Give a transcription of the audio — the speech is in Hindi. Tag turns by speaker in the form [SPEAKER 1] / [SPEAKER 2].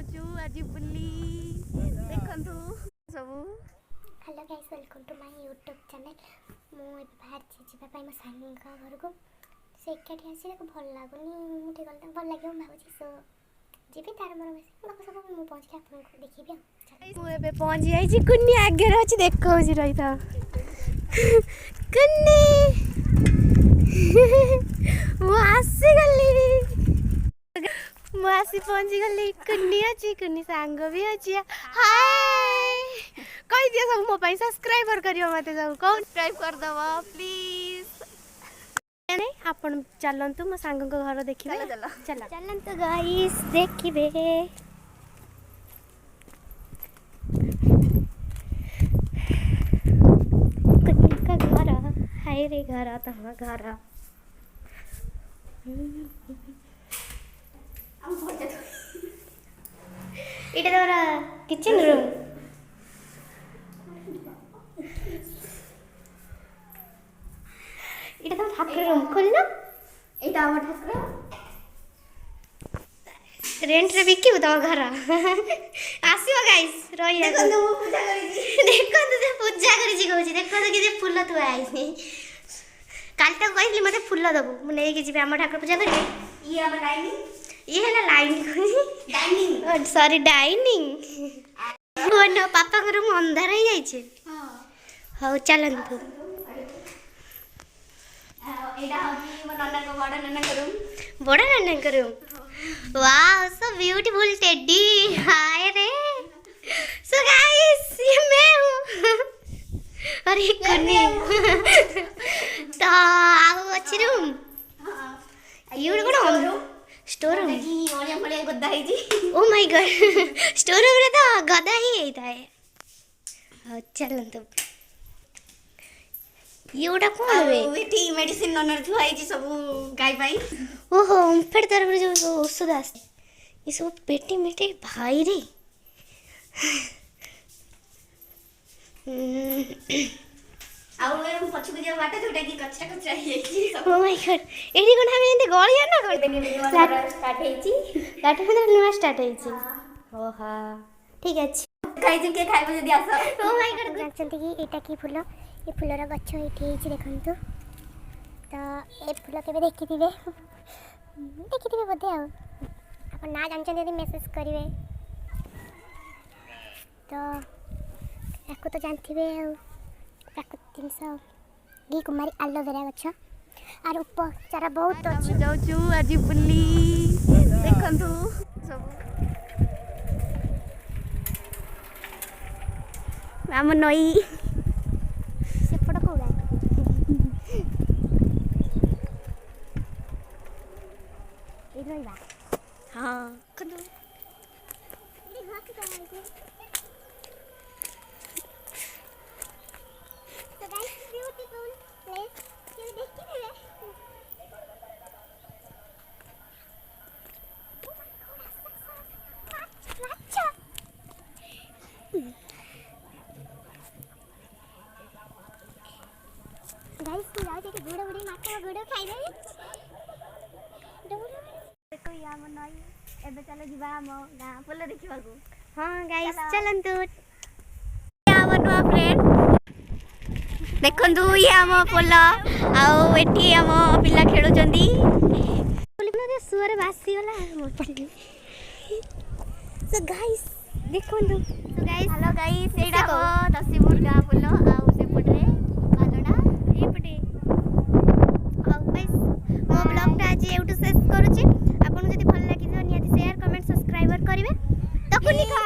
[SPEAKER 1] जाऊँ आज बुली देखु सब।
[SPEAKER 2] Hello guys, welcome to my YouTube channel. मुझे बाहर जावाई मो सांग घर को से एकाठी आसे भल लगुनि मुझे गल भल लगे भावी सो जी तार मोर सब मुझे पहुँच के आपको देखी।
[SPEAKER 1] मुझे पहुँच जाइए कुन्नी आगे अच्छी देखा रही था कुन्नी मुसीगली मुसी पहुँची गली। कुन्नी अच्छी कुन्नी सांग भी अच्छी। हाय कही दिया सब मो सब्सक्राइबर करियो मते सब कौन सब्सक्राइब कर दबो प्लीज। नहीं आपण चलंतु मो सांग को घर देखिबे। चलो चलो चलंतु गाइस देखिबे। कुन्नी का घर हाय रे घर तम घर इटा तोरा किचन रूम इटा तो ठाकुर रूम खोलना इटा हमर ठाकुर रेंट रे बिकी तम घर आसीबो गाइस रही देखो तो पूजा करी देखो तो पूजा करी छी कहूची देखो तो कि फूल तू आइनी काल तक कहली मते फूल दबो मु नै कि जिबे हमर ठाकुर पूजा करी। ये हमर डाइनिंग ये है ना लाइनिंग डाइनिंग सॉरी डाइनिंग वो न पापा को रूम अंधार ही जाई छे। हां हो चलंतु एडा होती मो नन्ना को बड़ा नन्ना को room wow so beautiful teddy हाय रे। सो गाइस ये मैं हूं अरे कुन्नी तो आओ अच्छी रूम ये कोन स्टोर रूम की ओलिया पड़िया गद्दा है जी। Oh my god store room रे तो गद्दा ही हेता है। चलंतु योडा कोन है बेटी मेडिसिन ननर थुआई जी सब गाय भाई। ओहो ओमफेड तरफ जो औषध आसे ये सब पेटी मेटे भाई रे। आउ मेरे पछु के बाटा जोटा की कचरा कचरा है की सब। ओ माय गॉड एडी कोन हमें एंते गळिया ना कोन स्टार्ट हेची लाट में नुवा स्टार्ट हेची। ओहा ठीक अछि खाइ जे के खाइबो जदी आस। ओ माय गॉड जानछंती कि एटा की फूल ये फूलर गछ एठी हेची देखंतु तो ए फूल केबे देखिथिबे बोधे आ आप ना जानछंती यदि मेसेज करिवे तो याको तो जानथिबे प्राकृतिक जिनस घी कुमारी एलोवेरा गछ आर उपचार बहुत अच्छी जाऊँ आज बुली देखंतु सब आम नई सेपट को हाँ कंदु तो गाइस ब्यूटीफुल प्लेस ये देखिए रे अच्छा गाइस तू जाओ जे गुड़ गुड़ी माथा गुड़ खाइ रे देखो या मन नई एबे चलो जिबा हम गां पोल देखिबा को। हां गाइस चलंतु हमर नुआ फ्रेंड देखंतु ये हम पोल आउ एठी हम पिला खेलु चंदी बोली रे सुअर बासी गला मोटली। सो गाइस देखंतु सो गाइस हेलो गाइस एडा को दसीपुर गां पोल आउ सेपट रे बालडा एपटे आउ गाइस मो ब्लॉग ता आज एउटु शेष करूची। आपन जदी भल लागि नियति शेयर कमेंट सब्सक्राइबर करिवे तो कुनी खा